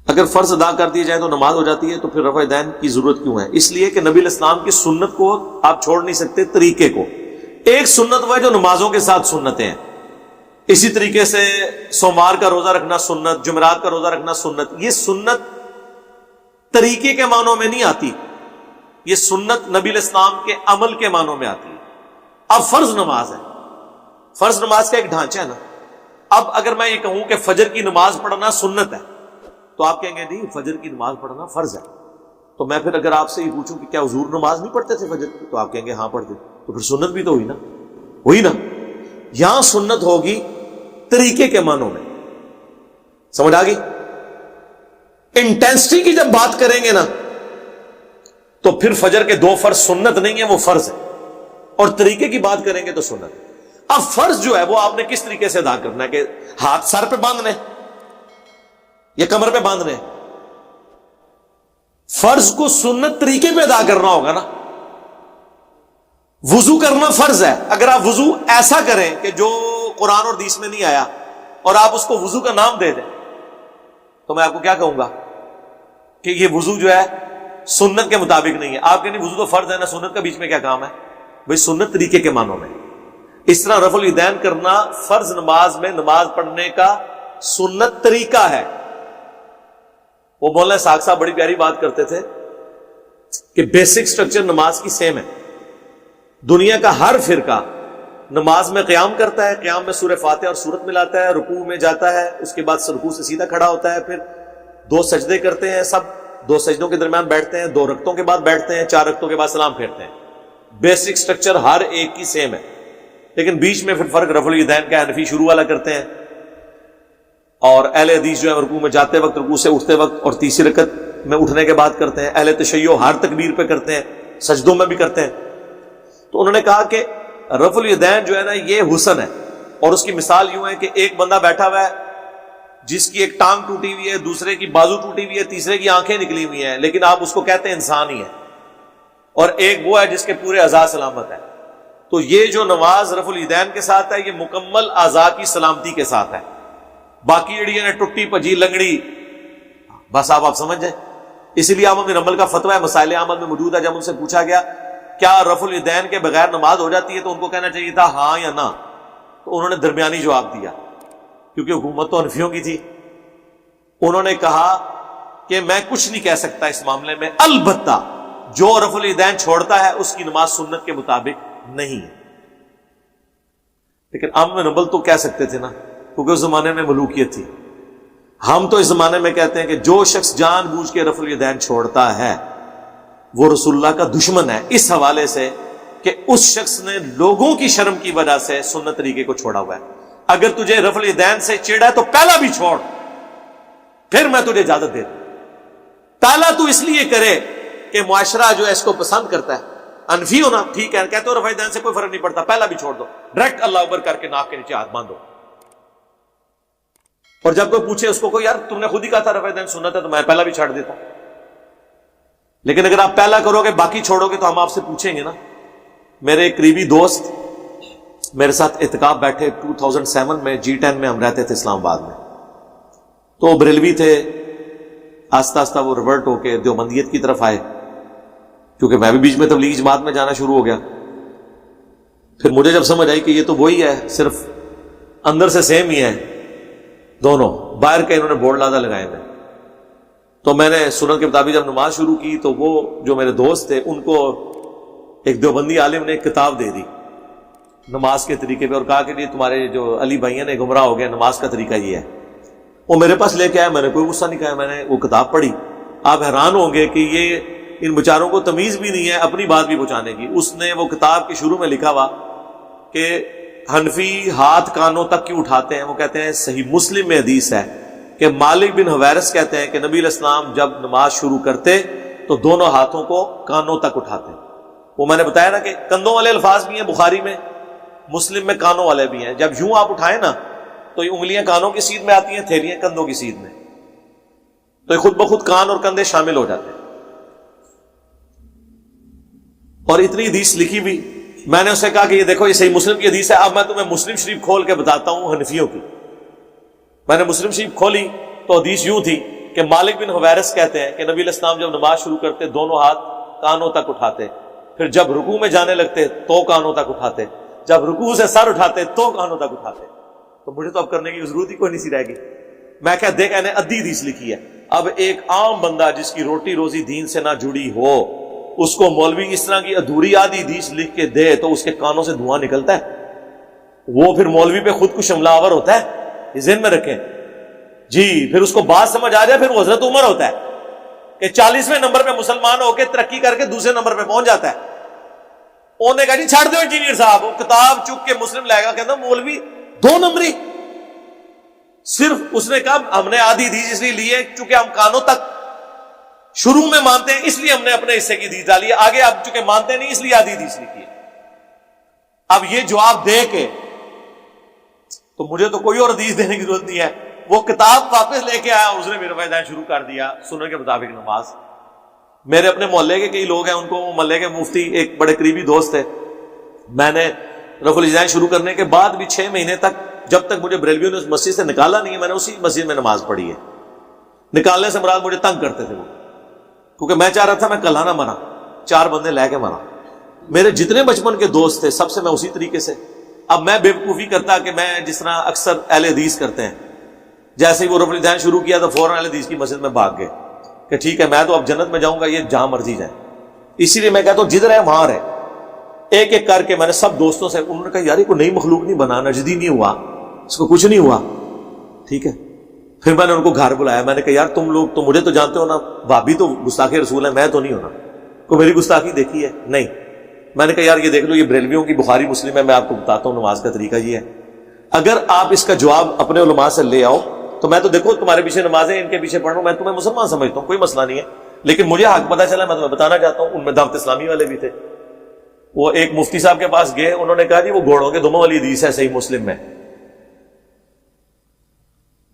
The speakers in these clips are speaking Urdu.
اگر فرض ادا کر دی جائے تو نماز ہو جاتی ہے، تو پھر رفع دین کی ضرورت کیوں ہے؟ اس لیے کہ نبی علیہ السلام کی سنت کو آپ چھوڑ نہیں سکتے، طریقے کو۔ ایک سنت وہ ہے جو نمازوں کے ساتھ سنتیں ہیں، اسی طریقے سے سوموار کا روزہ رکھنا سنت، جمعرات کا روزہ رکھنا سنت۔ یہ سنت طریقے کے معنوں میں نہیں آتی، یہ سنت نبی علیہ السلام کے عمل کے معنوں میں آتی ہے۔ اب فرض نماز ہے، فرض نماز کا ایک ڈھانچہ ہے نا۔ اب اگر میں یہ کہوں کہ فجر کی نماز پڑھنا سنت ہے، تو آپ کہیں گے نہیں، فجر کی نماز پڑھنا فرض ہے۔ تو میں پھر اگر آپ سے یہ پوچھوں کہ کیا حضور نماز نہیں پڑھتے تھے فجر کی، تو آپ کہیں گے ہاں پڑھتے، تو پھر سنت بھی تو ہوئی نا، ہوئی نا۔ یہاں سنت ہوگی طریقے کے معنوں میں، سمجھ آ گئی؟ انٹینسٹی کی جب بات کریں گے نا، تو پھر فجر کے 2 فرض سنت نہیں ہے، وہ فرض ہے، اور طریقے کی بات کریں گے تو سنت ہے۔ اب فرض جو ہے وہ آپ نے کس طریقے سے ادا کرنا ہے، کہ ہاتھ سر پہ باندھنے یا کمر پہ باندھنے؟ فرض کو سنت طریقے پہ ادا کرنا ہوگا نا۔ وضو کرنا فرض ہے، اگر آپ وضو ایسا کریں کہ جو قرآن اور حدیث میں نہیں آیا، اور آپ اس کو وضو کا نام دے دیں، تو میں آپ کو کیا کہوں گا کہ یہ وضو جو ہے سنت کے مطابق نہیں ہے۔ آپ کہیں وضو تو فرض ہے نا، سنت کا بیچ میں کیا کام ہے؟ بھئی سنت طریقے کے معنوں میں۔ اس طرح رفع الیدین کرنا فرض نماز میں نماز پڑھنے کا سنت طریقہ ہے۔ وہ مولانا ساق صاحب بڑی پیاری بات کرتے تھے کہ بیسک سٹرکچر نماز کی سیم ہے۔ دنیا کا ہر فرقہ نماز میں قیام کرتا ہے، قیام میں سورہ فاتحہ اور سورت ملاتا ہے، رکوع میں جاتا ہے، اس کے بعد رکوع سے سیدھا کھڑا ہوتا ہے، پھر 2 سجدے کرتے ہیں، سب 2 سجدوں کے درمیان بیٹھتے ہیں، 2 رکعتوں کے بعد بیٹھتے ہیں، 4 رکعتوں کے بعد سلام پھیرتے ہیں۔ بیسک سٹرکچر ہر ایک کی سیم ہے، لیکن بیچ میں پھر فرق رفع الیدین کا حنفی شروع والا کرتے ہیں، اور اہل حدیث جو ہے رکوع میں جاتے وقت، رکوع سے اٹھتے وقت اور تیسری رکعت میں اٹھنے کے بعد کرتے ہیں۔ اہل تشیع ہر تکبیر پہ کرتے ہیں، سجدوں میں بھی کرتے ہیں۔ تو انہوں نے کہا کہ رفع الیدین جو ہے نا، یہ حسن ہے، اور اس کی مثال یوں ہے کہ ایک بندہ بیٹھا ہوا ہے جس کی ایک ٹانگ ٹوٹی ہوئی ہے، دوسرے کی بازو ٹوٹی ہوئی ہے، تیسرے کی آنکھیں نکلی ہوئی ہیں، لیکن آپ اس کو کہتے ہیں انسان ہی ہے، اور ایک وہ ہے جس کے پورے اعضاء سلامت ہے۔ تو یہ جو نماز رفع الیدین کے ساتھ ہے، یہ مکمل اعضاء کی سلامتی کے ساتھ ہے۔ باقی ایڑیاں نے ٹوٹی پجی لنگڑی، بس آپ سمجھ جائیں۔ اسی لیے احمد بن حنبل کا فتویٰ ہے، مسائل احمد میں موجود ہے، جب ان سے پوچھا گیا کیا رفع الیدین کے بغیر نماز ہو جاتی ہے، تو ان کو کہنا چاہیے تھا ہاں یا نہ، تو انہوں نے درمیانی جواب دیا، کیونکہ حکومت تو حنفیوں کی تھی۔ انہوں نے کہا کہ میں کچھ نہیں کہہ سکتا اس معاملے میں، البتہ جو رفع الیدین چھوڑتا ہے اس کی نماز سنت کے مطابق نہیں ہے۔ لیکن احمد بن حنبل تو کہہ سکتے تھے نا، کیونکہ اس زمانے میں ملوکیت تھی۔ ہم تو اس زمانے میں کہتے ہیں کہ جو شخص جان بوجھ کے رفع الیدین چھوڑتا ہے وہ رسول اللہ کا دشمن ہے، اس حوالے سے کہ اس شخص نے لوگوں کی شرم کی وجہ سے سنت طریقے کو چھوڑا ہوا ہے۔ اگر تجھے رفع الیدین سے چڑ ہے تو پہلا بھی چھوڑ، پھر میں تجھے اجازت دے دوں۔ پہلا تو اس لیے کرے کہ معاشرہ جو ہے اس کو پسند کرتا ہے، انفی ہونا ٹھیک ہے، کہتے ہو رفع الیدین سے کوئی فرق نہیں پڑتا، پہلا بھی چھوڑ دو، ڈائریکٹ اللہ اکبر کر کے ناک کے نیچے ہاتھ باندھو۔ اور جب کوئی پوچھے اس کو، یار تم نے خود ہی کہا تھا رفع الیدین سنت ہے، تو میں پہلا بھی چھاڑ دیتا۔ لیکن اگر آپ پہلا کرو گے باقی چھوڑو گے، تو ہم آپ سے پوچھیں گے نا۔ میرے ایک قریبی دوست میرے ساتھ اعتکاف بیٹھے 2007 میں، G10 میں ہم رہتے تھے اسلام آباد میں، تو وہ بریلوی تھے، آہستہ آہستہ وہ ریورٹ ہو کے دیوبندیت کی طرف آئے، کیونکہ میں بھی بیچ میں تبلیغی جماعت میں جانا شروع ہو گیا۔ پھر مجھے جب سمجھ آئی کہ یہ تو وہی ہے، صرف اندر سے سیم ہی ہے دونوں، باہر کے انہوں نے بورڈ لادہ لگائے ہوئے، تو میں نے سنت کے مطابق جب نماز شروع کی، تو وہ جو میرے دوست تھے ان کو ایک دیوبندی عالم نے ایک کتاب دے دی نماز کے طریقے پہ، اور کہا کہ یہ تمہارے جو علی بھائیاں نے گمراہ ہو گئے، نماز کا طریقہ یہ ہے۔ وہ میرے پاس لے کے آیا، میں نے کوئی غصہ نہیں کہا، میں نے وہ کتاب پڑھی۔ آپ حیران ہوں گے کہ یہ ان بیچاروں کو تمیز بھی نہیں ہے اپنی بات بھی پہنچانے کی۔ اس نے وہ کتاب کے شروع میں لکھا ہوا کہ حنفی ہاتھ کانوں تک کیوں اٹھاتے ہیں؟ وہ کہتے ہیں صحیح مسلم میں حدیث ہے کہ مالک بن حویرث کہتے ہیں کہ نبی علیہ السلام جب نماز شروع کرتے تو دونوں ہاتھوں کو کانوں تک اٹھاتے۔ وہ میں نے بتایا نا کہ کندھوں والے الفاظ بھی ہیں بخاری میں، مسلم میں کانوں والے بھی ہیں۔ جب یوں آپ اٹھائیں نا تو یہ انگلیاں کانوں کی سیدھ میں آتی ہیں، تھیلیاں کندھوں کی سیدھ میں، تو یہ خود بخود کان اور کندھے شامل ہو جاتے ہیں۔ اور اتنی حدیث لکھی بھی، میں نے اسے کہا کہ یہ دیکھو یہ صحیح مسلم کی حدیث ہے۔ اب میں تمہیں مسلم شریف کھول کے بتاتا ہوں حنفیوں کی۔ میں نے مسلم شریف کھولی تو حدیث یوں تھی کہ مالک بن حویرث کہتے ہیں کہ نبی علیہ السلام جب نماز شروع کرتے دونوں ہاتھ کانوں تک اٹھاتے، پھر جب رکوع میں جانے لگتے تو کانوں تک اٹھاتے، جب رکوع سے سر اٹھاتے تو کانوں تک اٹھاتے. تو مجھے تو اب کرنے کی ضرورت ہی کوئی نہیں سی رہ گئی. میں کہا دیکھ نے ادھی حدیث لکھی ہے. اب ایک عام بندہ جس کی روٹی روزی دین سے نہ جڑی ہو، اس کو مولوی اس طرح کی ادھوری آدھی حدیث لکھ کے دے تو اس کے کانوں سے دھواں نکلتا ہے. وہ پھر مولوی پہ خود کش حملہ آور ہوتا ہے، یہ ذہن میں رکھیں جی. پھر اس کو بات سمجھ آ جائے پھر وہ حضرت عمر ہوتا ہے کہ 40ویں نمبر پہ مسلمان ہو کے ترقی کر کے دوسرے نمبر پہ پہنچ جاتا ہے. انہوں نے کہا جی چھاڑ دو انجینئر صاحب، وہ کتاب چک کے مسلم لائے گا، کہتا مولوی 2 نمبری. صرف اس نے کہا ہم نے آدھی حدیث اس لیے لی ہے چونکہ ہم کانوں تک شروع میں مانتے ہیں، اس لیے ہم نے اپنے حصے کی حدیث ڈالی ہے، آگے آپ چونکہ مانتے نہیں اس لیے آدھی حدیث لکھی ہے. اب یہ جواب دے کے تو مجھے تو کوئی اور حدیث دینے کی ضرورت نہیں ہے. وہ کتاب واپس لے کے آیا، اس نے میرے فائدہ شروع کر دیا سنن کے مطابق نماز. میرے اپنے محلے کے کئی لوگ ہیں، ان کو محلے کے مفتی ایک بڑے قریبی دوست ہے. میں نے رفع الاذان شروع کرنے کے بعد بھی 6 مہینے تک جب تک مجھے بریلویوں نے اس مسجد سے نکالا نہیں ہے، میں نے اسی مسجد میں نماز پڑھی ہے. نکالنے سے مراد مجھے تنگ کرتے تھے وہ، کیونکہ میں چاہ رہا تھا میں کلہ نہ مرا، 4 بندے لے کے مرا. میرے جتنے بچپن کے دوست تھے سب سے میں اسی طریقے سے. اب میں بے وقوفی کرتا کہ میں جس طرح اکثر اہل حدیث کرتے ہیں، جیسے ہی وہ رفع الاذان شروع کیا تو فوراً اہل حدیث کی مسجد میں بھاگ گئے کہ ٹھیک ہے میں تو اب جنت میں جاؤں گا، یہ جہاں مرضی جائیں. اسی لیے میں کہتا ہوں جدھر ہے وہاں رہے. ایک ایک کر کے میں نے سب دوستوں سے، انہوں نے کہا یار یہ کوئی نئی مخلوق نہیں بنا، نجدی نہیں ہوا، اس کو کچھ نہیں ہوا، ٹھیک ہے. پھر میں نے ان کو گھر بلایا، میں نے کہا یار تم لوگ تو مجھے تو جانتے ہو نا، بھابی تو گستاخی رسول ہے، میں تو نہیں ہونا، کوئی میری گستاخی دیکھی ہے نہیں. میں نے کہا یار یہ دیکھ لو، یہ بریلویوں کی بخاری مسلم ہے، میں آپ کو بتاتا ہوں نماز کا طریقہ یہ ہے. اگر آپ اس کا جواب اپنے علماء سے لے آؤ تو میں تو دیکھو تمہارے پیچھے نمازیں ان کے پیچھے پڑھ رہا ہوں، میں تمہیں مسلمان سمجھتا ہوں، کوئی مسئلہ نہیں ہے. لیکن مجھے حق پتہ چلا، میں تمہیں بتانا چاہتا ہوں. ان میں دعوت اسلامی والے بھی تھے. وہ ایک مفتی صاحب کے پاس گئے، انہوں نے کہا جی وہ گھوڑوں کے دموں والی حدیث ہے صحیح مسلم میں.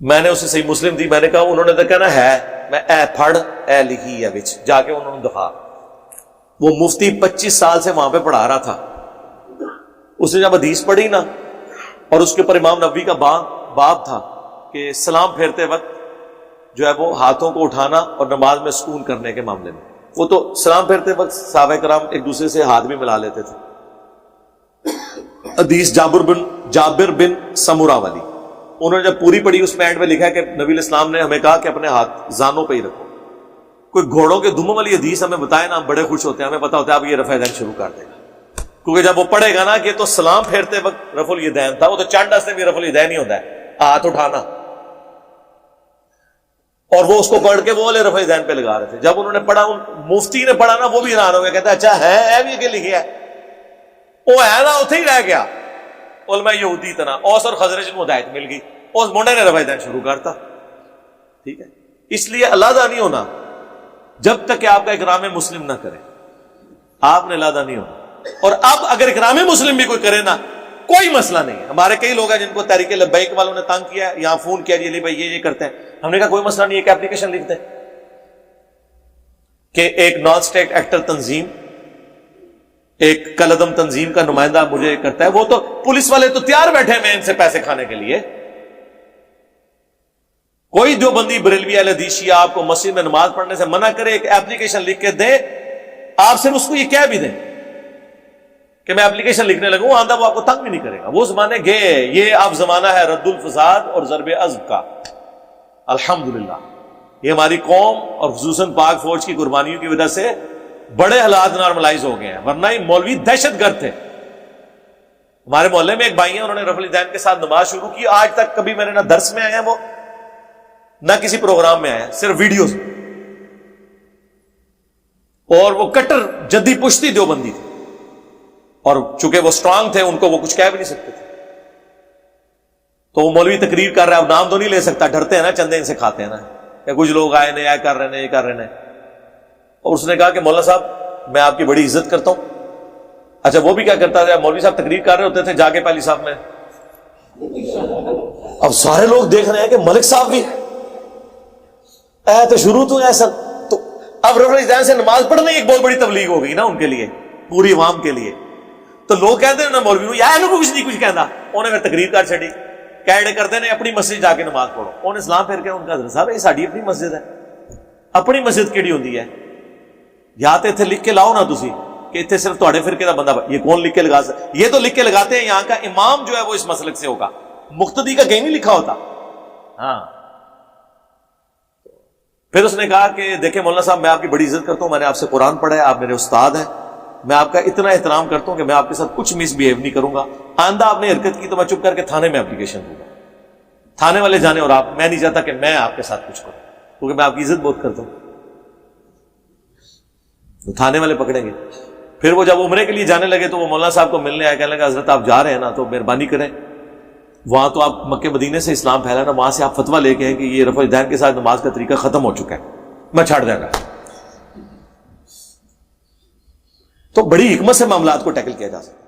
میں نے اسے صحیح مسلم دی، میں نے کہا، انہوں نے تو کہنا ہے، میں اے پھڑ اے لکھی ہے بچ جا کے انہوں نے دکھا. وہ مفتی 25 سال سے وہاں پہ پڑھا رہا تھا. اس نے جب حدیث پڑھی نا، اور اس کے اوپر امام نبوی کا باب تھا کہ سلام پھیرتے وقت جو ہے وہ ہاتھوں کو اٹھانا اور نماز میں سکون کرنے کے معاملے میں، وہ تو سلام پھیرتے وقت صحابہ کرام ایک دوسرے سے ہاتھ بھی ملا لیتے تھے. حدیث جابر بن سمورہ والی، انہوں نے جب پوری پڑھی اس میں اینڈ میں لکھا ہے کہ نبی علیہ السلام نے ہمیں کہا کہ اپنے ہاتھ زانوں پہ ہی رکھو. کوئی گھوڑوں کے دموں والی حدیث ہمیں بتائے نا، ہم بڑے خوش ہوتے ہیں، ہمیں پتا ہوتا ہے اب یہ رفع الیدین شروع کر دے گا. کیونکہ جب وہ پڑھے گا نا کہ تو سلام پھیرتے وقت رفع الیدین تھا، وہ تو چانڈ سے بھی رفع الیدین ہی ہوتا ہے، ہاتھ اٹھانا. اور وہ اس کو پڑھ کے وہ والے رفع الیدین پہ لگا رہے تھے. جب انہوں نے پڑھا، مفتی نے پڑھا نا، وہ بھی حیران ہو گیا، کہتا ہے اچھا ہے بھی کہ لکھا ہے، وہ ہے نا اتنے ہی رہ گیا. علماء یہودی تنا اوس اور خزرج میں ہدایت مل گئی، اس منڈے نے رفع الیدین شروع کرتا. ٹھیک ہے، اس لیے علیحدہ نہیں ہونا جب تک کہ آپ کا اکرام مسلم نہ کرے، آپ نے علیحدہ نہیں ہونا. اور اب اگر اکرام مسلم بھی کوئی کرے نا، کوئی مسئلہ نہیں ہے. ہمارے کئی لوگ ہیں جن کو تحریک لبیک والوں نے تنگ کیا ہے، یہاں فون کیا جی علی بھائی یہ کرتے ہیں. ہم نے کہا کوئی مسئلہ نہیں ہے، ایک اپلیکیشن لکھتے ہیں کہ ایک نان اسٹیٹ ایکٹر تنظیم، ایک کلعدم تنظیم کا نمائندہ مجھے کرتا ہے. وہ تو پولیس والے تو تیار بیٹھے ہیں ان سے پیسے کھانے کے لیے. کوئی جو بندی بریلوی اہل حدیث شیعہ آپ کو مسجد میں نماز پڑھنے سے منع کرے، ایک اپلیکیشن لکھ کے دے. آپ صرف اس کو یہ کہہ بھی دیں کہ میں اپلیکیشن لکھنے لگوں، آندہ وہ آپ کو تنگ بھی نہیں کرے گا. وہ زمانے گئے، یہ اب زمانہ ہے رد الفساد اور ضرب عزب کا. الحمدللہ یہ ہماری قوم اور خصوصاً پاک فوج کی قربانیوں کی وجہ سے بڑے حالات نارملائز ہو گئے ہیں، ورنہ یہ مولوی دہشت گرد تھے. ہمارے محلے میں ایک بھائی ہیں، انہوں نے رفع الیدین کے ساتھ نماز شروع کی. آج تک کبھی میرے نہ درس میں آئے ہیں وہ، نہ کسی پروگرام میں آئے ہیں، صرف ویڈیوز. اور وہ کٹر جدی پشتی دیوبندی تھے، اور چونکہ وہ سٹرانگ تھے ان کو وہ کچھ کہہ بھی نہیں سکتے تھے. تو وہ مولوی تقریر کر رہا ہے، اب نام تو نہیں لے سکتا، ڈرتے ہیں نا، چندے ان سے کھاتے ہیں نا، یا کچھ لوگ آئے نے یہ کر رہے ہیں یہ کر رہے ہیں. اور اس نے کہا کہ مولانا صاحب میں آپ کی بڑی عزت کرتا ہوں. اچھا وہ بھی کیا کرتا تھا، مولوی صاحب تقریر کر رہے ہوتے تھے جا کے پہلی صاحب میں، اب سارے لوگ دیکھ رہے ہیں کہ ملک صاحب بھی تو شروع تو ایسا. تو اب رفع الیدین سے نماز پڑھنا ایک بہت بڑی تبلیغ ہو گئی نا ان کے لیے، پوری عوام کے لیے. تو لوگ کہتے ہیں نا مولوی یار کو کچھ نہیں کچھ کہنا، انہیں پھر تقریر کر چھڑی. کہڑے کرتے ہیں اپنی مسجد جا کے نماز پڑھو. انہیں اسلام پھر کے ان کا حضرت صاحب یہ ساری اپنی مسجد ہے. اپنی مسجد کیڑی ہوندی ہے؟ یا تو اتنے لکھ کے لاؤ نا تسی کہ اتنے صرف تھوڑے فرقے کا بندہ. یہ کون لکھ کے لگا سکتا؟ یہ تو لکھ کے لگاتے ہیں یہاں کا امام جو ہے وہ اس مسلک سے ہوگا, مقتدی کا کہیں نہیں لکھا ہوتا. ہاں پھر اس نے کہا کہ دیکھیں مولانا صاحب میں آپ کی بڑی عزت کرتا ہوں, میں نے آپ سے قرآن پڑھا ہے, آپ میرے استاد ہیں, میں آپ کا اتنا احترام کرتا ہوں کہ میں آپ کے ساتھ کچھ مس بہیو نہیں کروں گا. آئندہ آپ نے حرکت کی تو میں چپ کر کے تھانے میں اپلیکیشن دوں گا, تھانے والے جانے, اور آپ, میں نہیں چاہتا کہ میں آپ کے ساتھ کچھ کروں کیونکہ میں آپ کی عزت بہت کرتا ہوں. تو تھانے والے پکڑیں گے. پھر وہ جب عمرے کے لیے جانے لگے تو وہ مولانا صاحب کو ملنے آئے, کہنے لگا حضرت آپ جا رہے ہیں نا تو مہربانی کریں, وہاں تو آپ مکے مدینے سے اسلام پھیلا نا, وہاں سے آپ فتویٰ لے کے ہیں کہ یہ رفع دین کے ساتھ نماز کا طریقہ ختم ہو چکا ہے, میں چھاڑ دیں گا. تو بڑی حکمت سے معاملات کو ٹیکل کیا جا سکتا ہے.